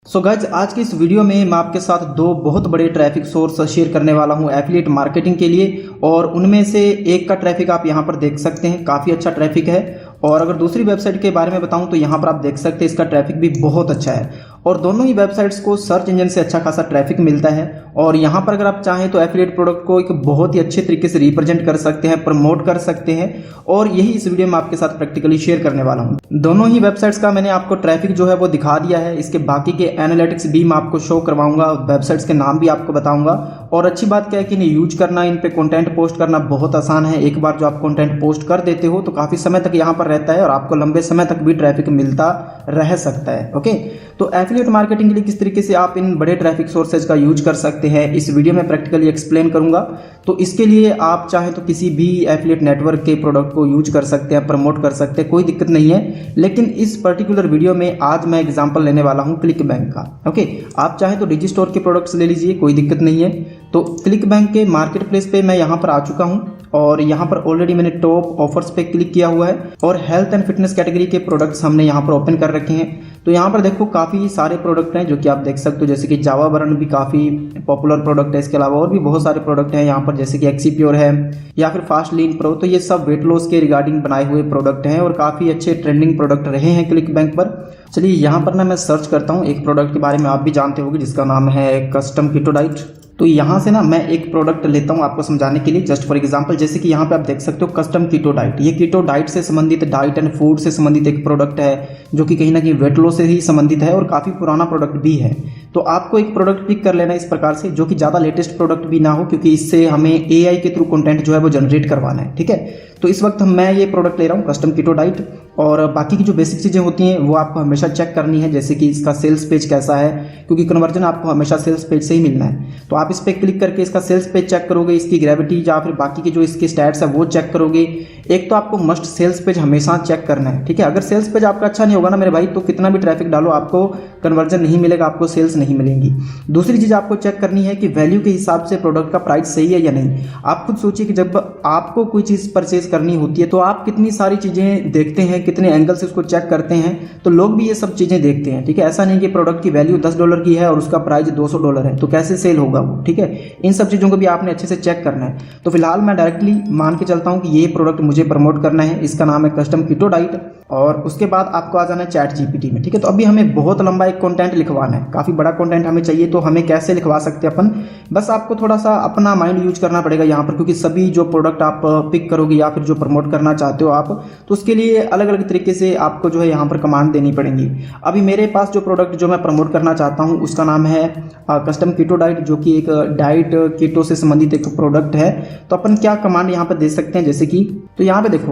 So guys आज की इस वीडियो में मैं आपके साथ दो बहुत बड़े ट्रैफिक सोर्स शेयर करने वाला हूं एफिलिएट मार्केटिंग के लिए। और उनमें से एक का ट्रैफिक आप यहां पर देख सकते हैं, काफ़ी अच्छा ट्रैफिक है। और अगर दूसरी वेबसाइट के बारे में बताऊं तो यहां पर आप देख सकते हैं इसका ट्रैफिक भी बहुत अच्छा है। और दोनों ही वेबसाइट्स को सर्च इंजन से अच्छा खासा ट्रैफिक मिलता है। और यहाँ पर अगर आप चाहें तो एफिलिएट प्रोडक्ट को एक बहुत ही अच्छे तरीके से रिप्रेजेंट कर सकते हैं, प्रमोट कर सकते हैं। और यही इस वीडियो में आपके साथ प्रैक्टिकली शेयर करने वाला हूँ। दोनों ही वेबसाइट्स का मैंने आपको ट्रैफिक जो है वो दिखा दिया है। इसके बाकी के एनालिटिक्स भी मैं आपको शो करवाऊंगा, वेबसाइट्स के नाम भी आपको बताऊंगा। और अच्छी बात क्या है कि इन्हें यूज करना, इन पे कंटेंट पोस्ट करना बहुत आसान है। एक बार जो आप कंटेंट पोस्ट कर देते हो तो काफ़ी समय तक यहाँ पर रहता है और आपको लंबे समय तक भी ट्रैफिक मिलता रह सकता है। ओके, तो एफिलिएट मार्केटिंग के लिए किस तरीके से आप इन बड़े ट्रैफिक सोर्सेज का यूज कर सकते हैं इस वीडियो में प्रैक्टिकली एक्सप्लेन करूंगा। तो इसके लिए आप चाहें तो किसी भी एफिलिएट नेटवर्क के प्रोडक्ट को यूज कर सकते हैं, प्रमोट कर सकते हैं, कोई दिक्कत नहीं है। लेकिन इस पर्टिकुलर वीडियो में आज मैं एग्जांपल लेने वाला हूं क्लिक बैंक का। ओके, आप चाहें तो डिजी स्टोर के प्रोडक्ट्स ले लीजिए, कोई दिक्कत नहीं है। तो क्लिक बैंक के मार्केट प्लेस पे मैं यहाँ पर आ चुका हूँ और यहाँ पर ऑलरेडी मैंने टॉप ऑफर्स पे क्लिक किया हुआ है और हेल्थ एंड फिटनेस कैटेगरी के प्रोडक्ट्स हमने यहाँ पर ओपन कर रखे हैं। तो यहाँ पर देखो काफ़ी सारे प्रोडक्ट हैं जो कि आप देख सकते हो, जैसे कि जावा बर्न भी काफ़ी पॉपुलर प्रोडक्ट है। इसके अलावा और भी बहुत सारे प्रोडक्ट हैं यहाँ पर, जैसे कि एक्सी प्योर है या फिर फास्ट लीन प्रो। तो ये सब वेट लॉस के रिगार्डिंग बनाए हुए प्रोडक्ट हैं और काफ़ी अच्छे ट्रेंडिंग प्रोडक्ट रहे हैं क्लिक बैंक पर। चलिए यहाँ पर ना मैं सर्च करता हूँ एक प्रोडक्ट के बारे में, आप भी जानते होंगे, जिसका नाम है कस्टम कीटो डाइट। तो यहाँ से ना मैं एक प्रोडक्ट लेता हूँ आपको समझाने के लिए, जस्ट फॉर एग्जांपल। जैसे कि यहाँ पे आप देख सकते हो कस्टम कीटो डाइट। ये कीटो डाइट से संबंधित, डाइट एंड फूड से संबंधित एक प्रोडक्ट है जो कि कहीं ना कहीं वेट लॉस से ही संबंधित है और काफ़ी पुराना प्रोडक्ट भी है। तो आपको एक प्रोडक्ट पिक कर लेना इस प्रकार से जो कि ज़्यादा लेटेस्ट प्रोडक्ट भी ना हो, क्योंकि इससे हमें AI के थ्रू कंटेंट जो है वो जनरेट करवाना है। ठीक है, तो इस वक्त मैं ये प्रोडक्ट ले रहा हूँ कस्टम कीटो डाइट। और बाकी की जो बेसिक चीज़ें होती हैं वो आपको हमेशा चेक करनी है, जैसे कि इसका सेल्स पेज कैसा है, क्योंकि कन्वर्जन आपको हमेशा सेल्स पेज से ही मिलना है। तो आप इस पर क्लिक करके इसका सेल्स पेज चेक करोगे, इसकी ग्रेविटी या फिर बाकी के जो इसके स्टैट्स है वो चेक करोगे। एक तो आपको मस्ट सेल्स पेज हमेशा चेक करना है। ठीक है, अगर सेल्स पेज आपका अच्छा नहीं होगा ना मेरे भाई, तो कितना भी ट्रैफिक डालो आपको कन्वर्जन नहीं मिलेगा, आपको सेल्स नहीं मिलेंगी। दूसरी चीज़ आपको चेक करनी है कि वैल्यू के हिसाब से प्रोडक्ट का प्राइस सही है या नहीं। आप खुद सोचिए कि जब आपको कोई चीज़ परचेज करनी होती है तो आप कितनी सारी चीज़ें देखते हैं, कितने एंगल से उसको चेक करते हैं। तो लोग भी ये सब चीज़ें देखते हैं। ठीक है, ऐसा नहीं कि प्रोडक्ट की वैल्यू $10 की है और उसका प्राइस $200 है तो कैसे सेल होगा वो। ठीक है, इन सब चीज़ों को भी आपने अच्छे से चेक करना है। तो फिलहाल मैं डायरेक्टली मान के चलता हूँ कि ये प्रोडक्ट मुझे प्रमोट करना है, इसका नाम है कस्टम कीटो डाइट। और उसके बाद आपको आ जाना है चैट GPT में। ठीक है, तो अभी हमें बहुत लंबा एक कंटेंट लिखवाना है, काफ़ी बड़ा कंटेंट हमें चाहिए। तो हमें कैसे लिखवा सकते हैं अपन, बस आपको थोड़ा सा अपना माइंड यूज करना पड़ेगा यहाँ पर, क्योंकि सभी जो प्रोडक्ट आप पिक करोगे या फिर जो प्रमोट करना चाहते हो आप, तो उसके लिए अलग अलग तरीके से आपको जो है यहाँ पर कमांड देनी पड़ेंगी। अभी मेरे पास जो प्रोडक्ट जो मैं प्रमोट करना चाहता हूँ उसका नाम है कस्टम कीटो डाइट, जो कि एक डाइट कीटो से संबंधित एक प्रोडक्ट है। तो अपन क्या कमांड यहाँ पर दे सकते हैं, जैसे कि तो यहाँ पे देखो,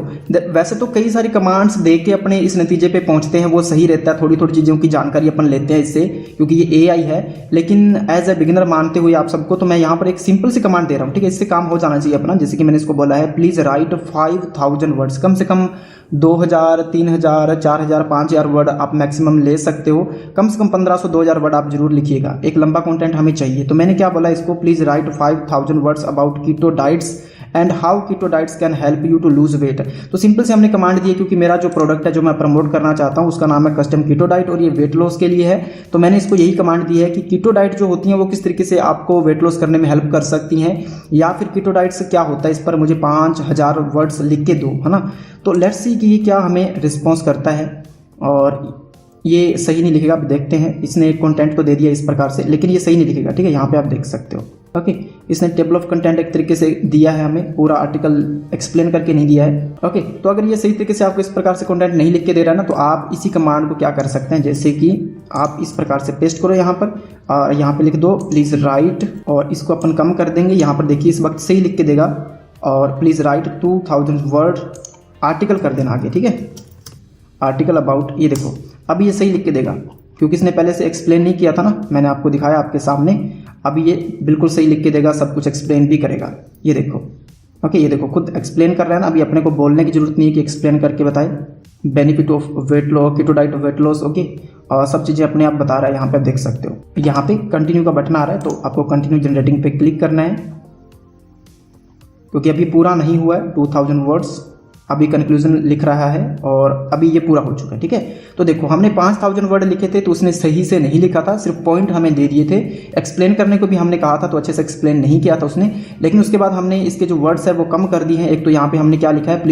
वैसे तो कई सारी कमांड्स दे के अपने इस नतीजे पे पहुंचते हैं, वो सही रहता है। थोड़ी थोड़ी चीज़ों की जानकारी अपन लेते हैं इससे, क्योंकि ये AI है। लेकिन एज ए बिगिनर मानते हुए आप सबको, तो मैं यहाँ पर एक सिंपल सी कमांड दे रहा हूँ। ठीक है, इससे काम हो जाना चाहिए अपना। जैसे कि मैंने इसको बोला है प्लीज़ राइट 5000 वर्ड्स, कम से कम 2000, 3000, 4000, 5000 वर्ड आप मैक्सिमम ले सकते हो। कम से कम 1500, 2000 वर्ड आप जरूर लिखिएगा, एक लंबा कंटेंट हमें चाहिए। तो मैंने क्या बोला इसको, please write 5000 words about keto diets and how keto diets can help you to lose weight. तो सिंपल से हमने कमांड दी है, क्योंकि मेरा जो प्रोडक्ट है जो मैं प्रमोट करना चाहता हूँ उसका नाम है कस्टम कीटो डाइट और ये वेट लॉस के लिए है। तो मैंने इसको यही कमांड दी है कि कीटो डाइट जो होती हैं वो किस तरीके से आपको वेट लॉस करने में हेल्प कर सकती हैं, या फिर कीटो डाइट से क्या होता है, इस पर मुझे 5000 वर्ड्स लिख के दो, है ना। तो लेट्स सी कि ये क्या हमें रिस्पॉन्स करता है। और ये सही नहीं लिखेगा, आप देखते हैं, इसने कंटेंट तो दे दिया इस प्रकार से, लेकिन ये सही नहीं लिखेगा। ठीक है, यहाँ पे आप देख सकते हो। ओके, इसने टेबल ऑफ कंटेंट एक तरीके से दिया है, हमें पूरा आर्टिकल एक्सप्लेन करके नहीं दिया है। ओके, तो अगर ये सही तरीके से आपको इस प्रकार से कंटेंट नहीं लिख के दे रहा है ना, तो आप इसी कमांड को क्या कर सकते हैं, जैसे कि आप इस प्रकार से पेस्ट करो यहाँ पर, और यहाँ पे लिख दो प्लीज़ राइट, और इसको अपन कम कर देंगे। यहाँ पर देखिए इस वक्त सही लिख के देगा, और प्लीज़ राइट 2000 वर्ड आर्टिकल कर देना आगे। ठीक है, आर्टिकल अबाउट, ये देखो अभी ये सही लिख के देगा, क्योंकि इसने पहले से एक्सप्लेन नहीं किया था ना, मैंने आपको दिखाया आपके सामने। अभी ये बिल्कुल सही लिख के देगा, सब कुछ एक्सप्लेन भी करेगा, ये देखो। ओके, ये देखो खुद एक्सप्लेन कर रहा है ना, अभी अपने को बोलने की जरूरत नहीं है कि एक्सप्लेन करके बताए। Benefit of weight loss, keto diet weight loss. Okay, और सब चीज़ें अपने आप बता रहा है, यहाँ पे आप देख सकते हो। यहाँ पे कंटिन्यू का बटन आ रहा है, तो आपको कंटिन्यू जनरेटिंग पे क्लिक करना है, क्योंकि अभी पूरा नहीं हुआ है 2000 वर्ड्स। अभी कंक्लूजन लिख रहा है और अभी ये पूरा हो चुका है। ठीक है, तो देखो हमने 5000 वर्ड लिखे थे तो उसने सही से नहीं लिखा था, सिर्फ पॉइंट हमें दे दिए थे। एक्सप्लेन करने को भी हमने कहा था तो अच्छे से एक्सप्लेन नहीं किया था उसने, लेकिन उसके बाद हमने इसके जो वर्ड्स है वो कम कर दिए हैं। एक तो यहाँ पे हमने क्या लिखा है,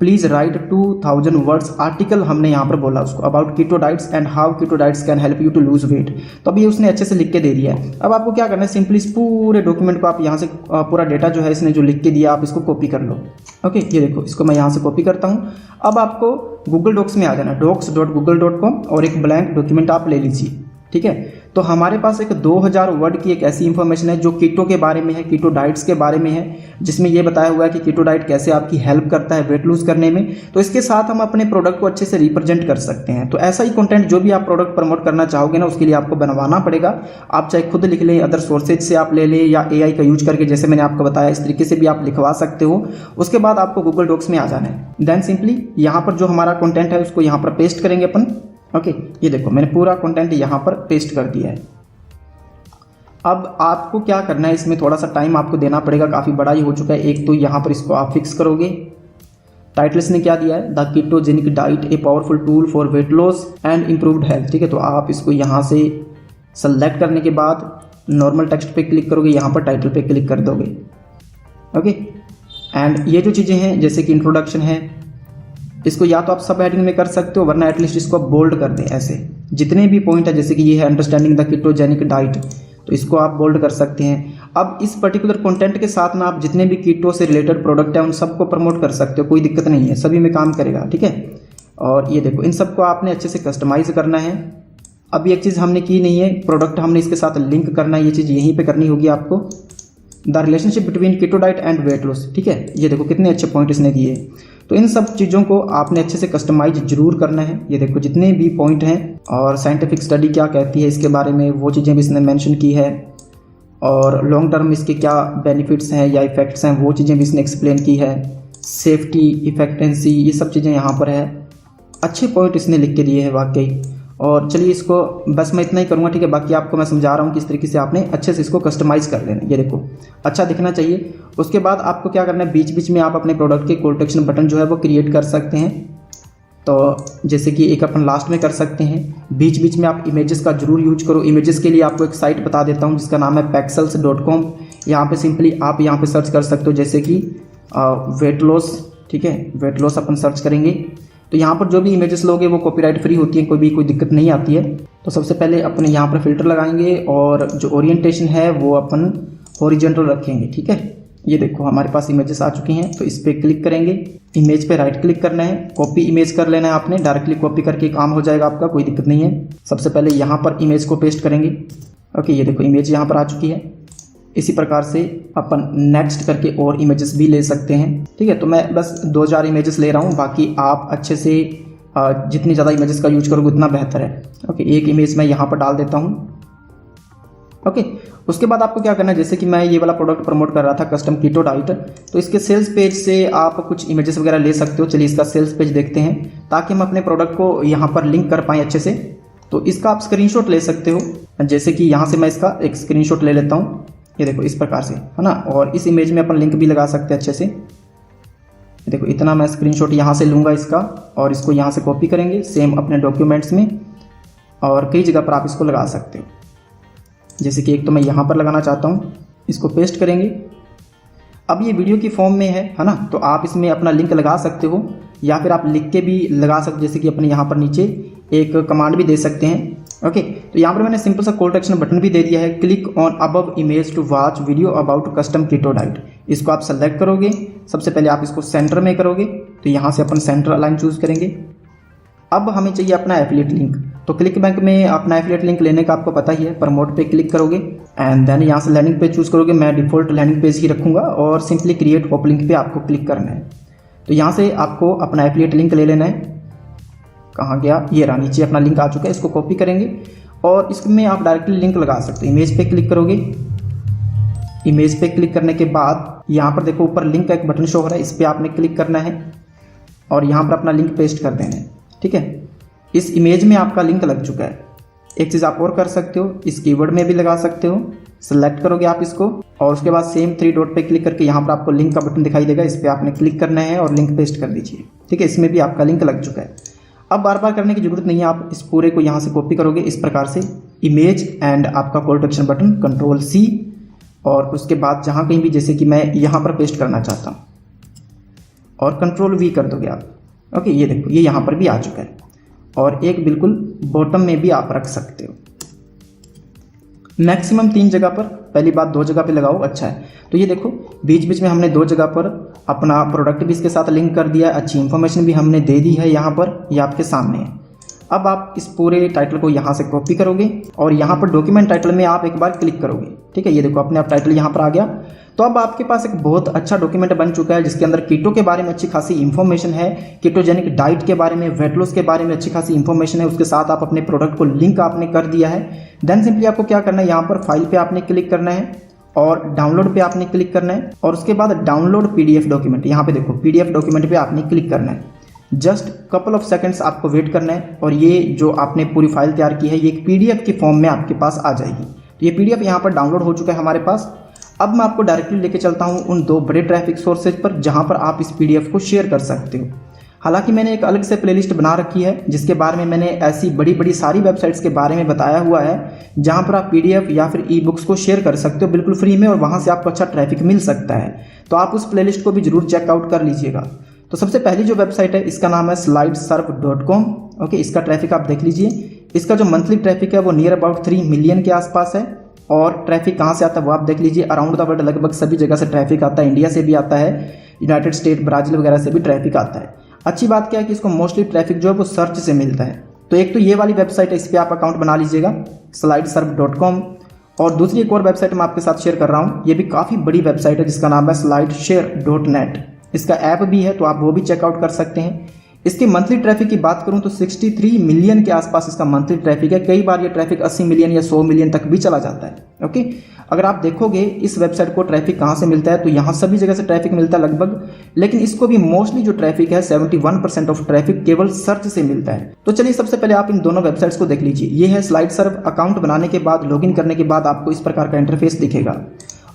प्लीज़ राइट 2000 वर्ड्स आर्टिकल हमने यहाँ पर बोला उसको about keto diets and how keto diets can help you to lose weight. तो अभी उसने अच्छे से लिख के दे दिया है। अब आपको क्या करना है, सिंपली इस पूरे डॉक्यूमेंट को आप यहाँ से पूरा डेटा जो है इसने जो लिख के दिया आप इसको कॉपी कर लो। ओके, ये देखो इसको मैं यहाँ से कॉपी करता हूँ। अब आपको गूगल डॉक्स में आ जाना, docs.google.com और एक ब्लैंक डॉक्यूमेंट आप ले लीजिए। ठीक है, तो हमारे पास एक 2000 वर्ड की एक ऐसी इंफॉर्मेशन है जो कीटो के बारे में है, कीटो डाइट्स के बारे में है, जिसमें ये बताया हुआ है कि कीटो डाइट कैसे आपकी हेल्प करता है वेट लूज करने में। तो इसके साथ हम अपने प्रोडक्ट को अच्छे से रिप्रेजेंट कर सकते हैं। तो ऐसा ही कंटेंट जो भी आप प्रोडक्ट प्रमोट करना चाहोगे ना, उसके लिए आपको बनवाना पड़ेगा। आप चाहे खुद लिख लें, अदर सोर्सेज से आप ले लें, या AI का यूज करके जैसे मैंने आपको बताया इस तरीके से भी आप लिखवा सकते हो। उसके बाद आपको गूगल डॉक्स में आ जाना है। देन सिंपली यहाँ पर जो हमारा कंटेंट है उसको यहाँ पर पेस्ट करेंगे अपन। ओके, ये देखो मैंने पूरा कंटेंट यहाँ पर पेस्ट कर दिया है। अब आपको क्या करना है, इसमें थोड़ा सा टाइम आपको देना पड़ेगा, काफ़ी बड़ा ही हो चुका है। एक तो यहाँ पर इसको आप फिक्स करोगे। टाइटल्स ने क्या दिया है, the ketogenic diet a powerful tool for weight loss and improved health. ठीक है, तो आप इसको यहाँ से सेलेक्ट करने के बाद नॉर्मल टेक्स्ट पे क्लिक करोगे, यहाँ पर टाइटल पे क्लिक कर दोगे। ओके, एंड ये जो चीज़ें हैं जैसे कि इंट्रोडक्शन है, इसको या तो आप सब हेडिंग में कर सकते हो, वरना एटलीस्ट इसको आप बोल्ड कर दें। ऐसे जितने भी पॉइंट है, जैसे कि ये है अंडरस्टैंडिंग द कीटोजेनिक डाइट, तो इसको आप बोल्ड कर सकते हैं। अब इस पर्टिकुलर कंटेंट के साथ ना आप जितने भी कीटो से रिलेटेड प्रोडक्ट है उन सबको प्रमोट कर सकते हो, कोई दिक्कत नहीं है, सभी में काम करेगा। ठीक है, और ये देखो इन सबको आपने अच्छे से कस्टमाइज करना है। अब एक चीज़ हमने की नहीं है, प्रोडक्ट हमने इसके साथ लिंक करना है, ये चीज़ यहीं पर करनी होगी आपको। The relationship between keto diet and weight loss. ठीक है, ये देखो कितने अच्छे पॉइंट इसने दिए। तो इन सब चीज़ों को आपने अच्छे से कस्टमाइज जरूर करना है। ये देखो जितने भी पॉइंट हैं, और साइंटिफिक स्टडी क्या कहती है इसके बारे में वो चीज़ें भी इसने मेंशन की है, और लॉन्ग टर्म इसके क्या बेनिफिट्स हैं या इफ़ेक्ट्स हैं वो चीज़ें भी इसने एक्सप्लेन की है। सेफ्टी, इफेक्टेंसी, ये सब चीज़ें यहाँ पर है। अच्छे पॉइंट इसने लिख के दिए हैं वाकई। और चलिए इसको बस मैं इतना ही करूँगा। ठीक है, बाकी आपको मैं समझा रहा हूँ किस तरीके से आपने अच्छे से इसको कस्टमाइज़ कर लेना। ये देखो अच्छा दिखना चाहिए। उसके बाद आपको क्या करना है, बीच बीच में आप अपने प्रोडक्ट के कॉल टू एक्शन बटन जो है वो क्रिएट कर सकते हैं। तो जैसे कि एक अपन लास्ट में कर सकते हैं, बीच बीच में आप इमेजेस का जरूर यूज करो। इमेजेस के लिए आपको एक साइट बता देता हूँ जिसका नाम है pexels.com। यहाँ पे सिंपली आप यहाँ पे सर्च कर सकते हो, जैसे कि वेट लॉस। ठीक है, वेट लॉस अपन सर्च करेंगे तो यहाँ पर जो भी इमेजेस लोगे वो कॉपीराइट फ्री होती हैं, कोई दिक्कत नहीं आती है। तो सबसे पहले अपन यहाँ पर फिल्टर लगाएंगे और जो ओरिएंटेशन है वो अपन हॉरिजॉन्टल रखेंगे। ठीक है, ये देखो हमारे पास इमेजेस आ चुकी हैं, तो इस पर क्लिक करेंगे, इमेज पे राइट क्लिक करना है, कॉपी इमेज कर लेना है आपने। डायरेक्टली कॉपी करके काम हो जाएगा आपका, कोई दिक्कत नहीं है। सबसे पहले यहाँ पर इमेज को पेस्ट करेंगे। ओके, ये देखो इमेज यहाँ पर आ चुकी है। इसी प्रकार से अपन नेक्स्ट करके और इमेजेस भी ले सकते हैं। ठीक है, तो मैं बस 2000 इमेजेस ले रहा हूँ, बाकी आप अच्छे से जितनी ज़्यादा इमेजेस का यूज करोगे उतना बेहतर है। ओके, एक इमेज मैं यहाँ पर डाल देता हूँ। ओके, उसके बाद आपको क्या करना है, जैसे कि मैं ये वाला प्रोडक्ट प्रमोट कर रहा था कस्टम कीटो डाइट, तो इसके सेल्स पेज से आप कुछ इमेजेस वगैरह ले सकते हो। चलिए इसका सेल्स पेज देखते हैं ताकि हम अपने प्रोडक्ट को यहाँ पर लिंक कर पाएँ अच्छे से। तो इसका आप स्क्रीनशॉट ले सकते हो, जैसे कि यहाँ से मैं इसका एक स्क्रीनशॉट ले लेता हूँ। ये देखो इस प्रकार से, है ना। और इस इमेज में अपन लिंक भी लगा सकते हैं अच्छे से। देखो इतना मैं स्क्रीनशॉट यहाँ से लूँगा इसका, और इसको यहाँ से कॉपी करेंगे सेम अपने डॉक्यूमेंट्स में, और कई जगह पर आप इसको लगा सकते हो। जैसे कि एक तो मैं यहाँ पर लगाना चाहता हूँ, इसको पेस्ट करेंगे। अब ये वीडियो की फॉर्म में है ना, तो आप इसमें अपना लिंक लगा सकते हो, या फिर आप लिख के भी लगा सकते, जैसे कि अपने यहाँ पर नीचे एक कमांड भी दे सकते हैं। ओके, तो यहाँ पर मैंने सिंपल सा कॉल टू एक्शन बटन भी दे दिया है, click on above image to watch video about custom keto diet. इसको आप सेलेक्ट करोगे, सबसे पहले आप इसको सेंटर में करोगे, तो यहाँ से अपन सेंटर अलाइन चूज करेंगे। अब हमें चाहिए अपना एफिलिएट लिंक, तो क्लिक बैंक में अपना एफिलिएट लिंक लेने का आपको पता ही है। प्रमोट पे क्लिक करोगे एंड देन यहाँ से लैंडिंग पेज चूज करोगे। मैं डिफॉल्ट लैंडिंग पेज ही रखूँगा, और सिंपली क्रिएट होप लिंक पे आपको क्लिक करना है। तो यहाँ से आपको अपना एफिलिएट लिंक ले लेना है। कहाँ गया, ये रहा, नीचे अपना लिंक आ चुका है। इसको कॉपी करेंगे और इसमें आप डायरेक्टली लिंक लगा सकते हो। इमेज पे क्लिक करोगे, इमेज पे क्लिक करने के बाद यहाँ पर देखो ऊपर लिंक का एक बटन शो हो रहा है, इस पर आपने क्लिक करना है और यहाँ पर अपना लिंक पेस्ट कर देना है। ठीक है, इस इमेज में आपका लिंक लग चुका है। एक चीज़ आप और कर सकते हो, इस कीवर्ड में भी लगा सकते हो, सेलेक्ट करोगे आप इसको और उसके बाद सेम 3 डॉट पे क्लिक करके यहाँ पर आपको लिंक का बटन दिखाई देगा, इस पर आपने क्लिक करना है और लिंक पेस्ट कर दीजिए। ठीक है, इसमें भी आपका लिंक लग चुका है। अब बार बार करने की जरूरत नहीं है, आप इस पूरे को यहाँ से कॉपी करोगे इस प्रकार से, इमेज एंड आपका call to action button Ctrl+C और उसके बाद जहाँ कहीं भी, जैसे कि मैं यहाँ पर पेस्ट करना चाहता हूँ और Ctrl+V कर दोगे आप। ओके, ये देखो ये यहाँ पर भी आ चुका है और एक बिल्कुल बॉटम में भी आप रख सकते हो। मैक्सिमम 3 जगह पर, पहली बात 2 जगह पे लगाओ, अच्छा है। तो ये देखो बीच बीच में हमने 2 जगह पर अपना प्रोडक्ट भी इसके साथ लिंक कर दिया, अच्छी इन्फॉर्मेशन भी हमने दे दी है यहाँ पर, ये आपके सामने है। अब आप इस पूरे टाइटल को यहाँ से कॉपी करोगे और यहाँ पर डॉक्यूमेंट टाइटल में आप एक बार क्लिक करोगे। ठीक है, ये देखो अपने आप टाइटल यहाँ पर आ गया। तो अब आपके पास एक बहुत अच्छा डॉक्यूमेंट बन चुका है जिसके अंदर कीटो के बारे में अच्छी खासी इन्फॉर्मेशन है, कीटोजेनिक डाइट के बारे में, वेट लॉस के बारे में अच्छी खासी इन्फॉर्मेशन है। उसके साथ आप अपने प्रोडक्ट को लिंक आपने कर दिया है। देन सिंपली आपको क्या करना है, यहाँ पर फाइल पे आपने क्लिक करना है और डाउनलोड पे आपने क्लिक करना है और उसके बाद डाउनलोड PDF डॉक्यूमेंट, यहाँ पे देखो PDF डॉक्यूमेंट पे आपने क्लिक करना है। जस्ट कपल ऑफ सेकंड्स आपको वेट करना है और ये जो आपने पूरी फाइल तैयार की है ये एक PDF की फॉर्म में आपके पास आ जाएगी। तो ये PDF यहाँ पर डाउनलोड हो चुका है हमारे पास। अब मैं आपको डायरेक्टली लेके चलता हूँ उन 2 बड़े ट्रैफिक सोर्सेज पर जहाँ पर आप इस PDF को शेयर कर सकते हो। हालांकि मैंने एक अलग से प्लेलिस्ट बना रखी है जिसके बारे में मैंने ऐसी बड़ी बड़ी सारी वेबसाइट्स के बारे में बताया हुआ है जहाँ पर आप PDF या फिर ई-बुक्स को शेयर कर सकते हो बिल्कुल फ्री में और वहाँ से आपको अच्छा ट्रैफिक मिल सकता है। तो आप उस प्लेलिस्ट को भी जरूर चेकआउट कर लीजिएगा। तो सबसे पहली जो वेबसाइट है इसका नाम है slideserve.com। ओके, इसका ट्रैफिक आप देख लीजिए। इसका जो मंथली ट्रैफिक है वो नियर अबाउट 3 मिलियन के आसपास है और ट्रैफिक कहाँ से आता है वो आप देख लीजिए। अराउंड द वर्ल्ड लगभग सभी जगह से ट्रैफिक आता है, इंडिया से भी आता है, यूनाइटेड स्टेट, ब्राज़ील वगैरह से भी ट्रैफिक आता है। अच्छी बात क्या है कि इसको मोस्टली ट्रैफिक जो है वो सर्च से मिलता है। तो एक तो ये वाली वेबसाइट है, इस पर आप अकाउंट बना लीजिएगा slideserve.com। और दूसरी एक और वेबसाइट मैं आपके साथ शेयर कर रहा हूँ, ये भी काफ़ी बड़ी वेबसाइट है जिसका नाम है slideshare.net। इसका ऐप भी है तो आप वो भी चेकआउट कर सकते हैं। इसके मंथली ट्रैफिक की बात करूं तो 63 मिलियन के आसपास इसका मंथली ट्रैफिक है। कई बार ये ट्रैफिक 80 मिलियन या 100 मिलियन तक भी चला जाता है। ओके, अगर आप देखोगे इस वेबसाइट को ट्रैफिक कहाँ से मिलता है तो यहाँ सभी जगह से ट्रैफिक मिलता है लगभग, लेकिन इसको भी मोस्टली जो ट्रैफिक है 71% ऑफ ट्रैफिक केवल सर्च से मिलता है। तो चलिए सबसे पहले आप इन दोनों वेबसाइट्स को देख लीजिए। ये है स्लाइडसर्व। अकाउंट बनाने के बाद, लॉगिन करने के बाद आपको इस प्रकार का इंटरफेस दिखेगा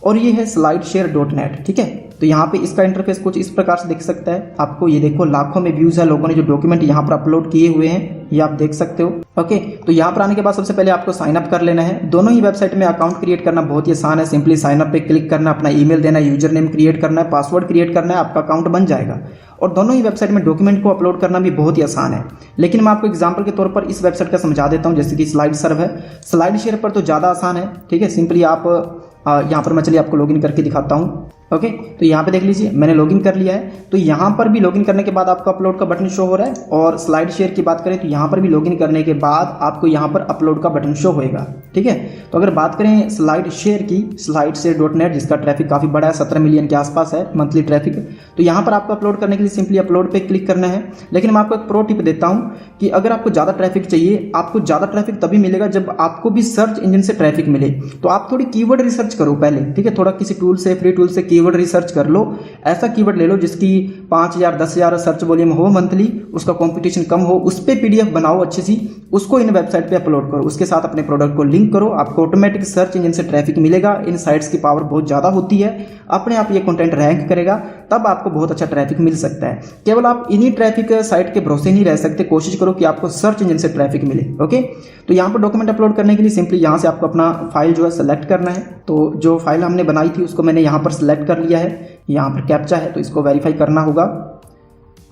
और ये है slideshare.net। ठीक है, तो यहाँ पे इसका इंटरफेस कुछ इस प्रकार से दिख सकता है आपको। ये देखो लाखों में व्यूज है, लोगों ने जो डॉक्यूमेंट यहाँ पर अपलोड किए हुए हैं ये आप देख सकते हो। ओके, तो यहाँ पर आने के बाद सबसे पहले आपको साइन अप कर लेना है। दोनों ही वेबसाइट में अकाउंट क्रिएट करना बहुत ही आसान है। सिंपली साइन अप पे क्लिक करना, अपना ईमेल देना, यूजर नेम क्रिएट करना है, पासवर्ड क्रिएट करना है, आपका अकाउंट बन जाएगा। और दोनों ही वेबसाइट में डॉक्यूमेंट को अपलोड करना भी बहुत ही आसान है। लेकिन मैं आपको एग्जांपल के तौर पर इस वेबसाइट का समझा देता हूँ, जैसे कि स्लाइडसर्व है। स्लाइडशेयर पर तो ज़्यादा आसान है। ठीक है, सिंपली आप यहाँ पर मैं चलिए आपको लॉगिन करके दिखाता हूँ। ओके, तो यहाँ पे देख लीजिए मैंने लॉगिन कर लिया है। तो यहाँ पर भी लॉगिन करने के बाद आपको अपलोड का बटन शो हो रहा है और स्लाइड शेयर की बात करें तो यहाँ पर भी लॉगिन करने के बाद आपको यहाँ पर अपलोड का बटन शो होएगा। ठीक है, तो अगर बात करें स्लाइड शेयर की, slideshare.net जिसका ट्रैफिक काफ़ी बड़ा है, 17 मिलियन के आसपास है मंथली ट्रैफिक, तो यहाँ पर आपको अपलोड करने के लिए सिंपली अपलोड पे क्लिक करना है। लेकिन मैं आपको एक प्रो टिप देता हूँ कि अगर आपको ज़्यादा ट्रैफिक चाहिए, आपको ज़्यादा ट्रैफिक तभी मिलेगा जब आपको भी सर्च इंजन से ट्रैफिक मिले। तो आप थोड़ी कीवर्ड रिसर्च करो पहले। ठीक है, थोड़ा किसी टूल से, फ्री टूल से कीवर्ड रिसर्च कर लो। ऐसा कीवर्ड ले लो जिसकी 5000 10,000 सर्च वॉल्यूम हो मंथली, उसका कंपटीशन कम हो, उस पर PDF बनाओ अच्छी सी, उसको इन वेबसाइट पे अपलोड करो, उसके साथ अपने प्रोडक्ट को लिंक करो, आपको ऑटोमेटिक सर्च इंजन से ट्रैफिक मिलेगा। इन साइट्स की पावर बहुत ज़्यादा होती है, अपने आप ये कंटेंट रैंक करेगा, तब आपको बहुत अच्छा ट्रैफिक मिल सकता है। केवल आप इन्हीं ट्रैफिक साइट के भरोसे नहीं रह सकते, कोशिश करो कि आपको सर्च इंजन से ट्रैफिक मिले। ओके, तो यहाँ पर डॉक्यूमेंट अपलोड करने के लिए सिंपली यहाँ से आपको अपना फाइल जो है सेलेक्ट करना है। तो जो फाइल हमने बनाई थी उसको मैंने यहाँ पर सेलेक्ट कर लिया है। यहाँ पर कैप्चा है तो इसको वेरीफाई करना होगा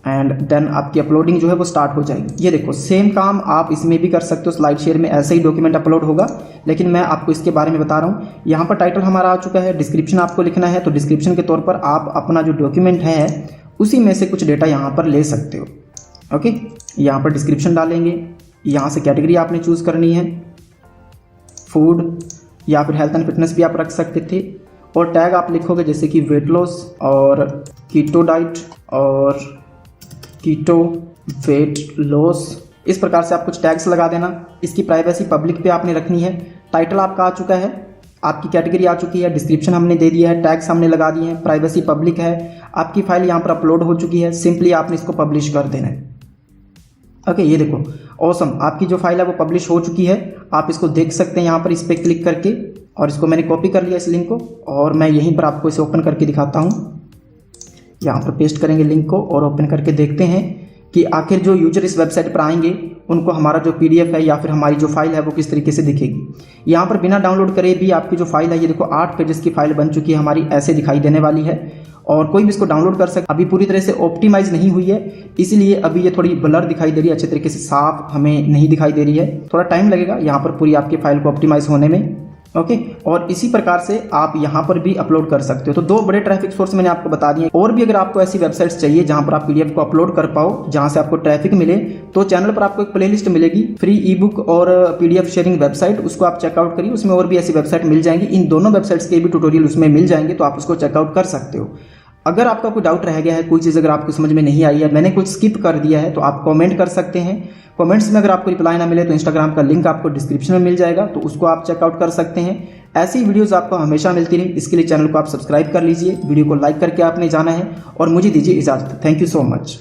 एंड देन आपकी अपलोडिंग जो है वो स्टार्ट हो जाएगी। ये देखो सेम काम आप इसमें भी कर सकते हो, स्लाइड शेयर में ऐसे ही डॉक्यूमेंट अपलोड होगा, लेकिन मैं आपको इसके बारे में बता रहा हूँ। यहाँ पर टाइटल हमारा आ चुका है, डिस्क्रिप्शन आपको लिखना है। तो डिस्क्रिप्शन के तौर पर आप अपना जो डॉक्यूमेंट है उसी में से कुछ डेटा यहाँ पर ले सकते हो। ओके, यहाँ पर डिस्क्रिप्शन डालेंगे, यहाँ से कैटेगरी आपने चूज़ करनी है, फूड या फिर हेल्थ एंड फिटनेस भी आप रख सकते थे। और टैग आप लिखोगे जैसे कि वेट लॉस और कीटो डाइट और कीटो वेट लॉस, इस प्रकार से आप कुछ टैग्स लगा देना। इसकी प्राइवेसी पब्लिक पे आपने रखनी है। टाइटल आपका आ चुका है, आपकी कैटेगरी आ चुकी है, डिस्क्रिप्शन हमने दे दिया है, टैग्स हमने लगा दिए हैं, प्राइवेसी पब्लिक है, आपकी फाइल यहाँ पर अपलोड हो चुकी है। सिंपली आपने इसको पब्लिश कर देना है। ओके, ये देखो ऑसम, आपकी जो फाइल है वो पब्लिश हो चुकी है। आप इसको देख सकते हैं यहाँ पर इस पर क्लिक करके। और इसको मैंने कॉपी कर लिया इस लिंक को, और मैं यहीं पर आपको इसे ओपन करके दिखाता हूँ। यहाँ पर पेस्ट करेंगे लिंक को और ओपन करके देखते हैं कि आखिर जो यूजर इस वेबसाइट पर आएंगे उनको हमारा जो PDF है या फिर हमारी जो फाइल है वो किस तरीके से दिखेगी। यहाँ पर बिना डाउनलोड करे भी आपकी जो फाइल है, ये देखो 8 पेजेस की फाइल बन चुकी है हमारी, ऐसे दिखाई देने वाली है और कोई भी इसको डाउनलोड कर सकता। अभी पूरी तरह से ऑप्टिमाइज नहीं हुई है, इसलिए अभी ये थोड़ी ब्लर दिखाई दे रही है, अच्छे तरीके से साफ हमें नहीं दिखाई दे रही है। थोड़ा टाइम लगेगा यहाँ पर पूरी आपकी फाइल को ऑप्टिमाइज होने में। ओके, और इसी प्रकार से आप यहाँ पर भी अपलोड कर सकते हो। तो 2 बड़े ट्रैफिक सोर्स मैंने आपको बता दिए। और भी अगर आपको ऐसी वेबसाइट्स चाहिए जहाँ पर आप PDF को अपलोड कर पाओ, जहाँ से आपको ट्रैफिक मिले, तो चैनल पर आपको एक प्लेलिस्ट मिलेगी फ्री ई-बुक और PDF शेयरिंग वेबसाइट, उसको आप चेकआउट करिए। उसमें और भी ऐसी वेबसाइट मिल जाएंगी, इन दोनों वेबसाइट्स के भी ट्यूटोरियल उसमें मिल जाएंगे, तो आप उसको चेकआउट कर सकते हो। अगर आपका कोई डाउट रह गया है, कोई चीज़ अगर आपको समझ में नहीं आई है, मैंने कुछ स्किप कर दिया है, तो आप कमेंट कर सकते हैं। कमेंट्स में अगर आपको रिप्लाई ना मिले तो इंस्टाग्राम का लिंक आपको डिस्क्रिप्शन में मिल जाएगा, तो उसको आप चेकआउट कर सकते हैं। ऐसी वीडियोस आपको हमेशा मिलती रही, इसके लिए चैनल को आप सब्सक्राइब कर लीजिए, वीडियो को लाइक करके आपने जाना है और मुझे दीजिए इजाज़त। Thank you so much.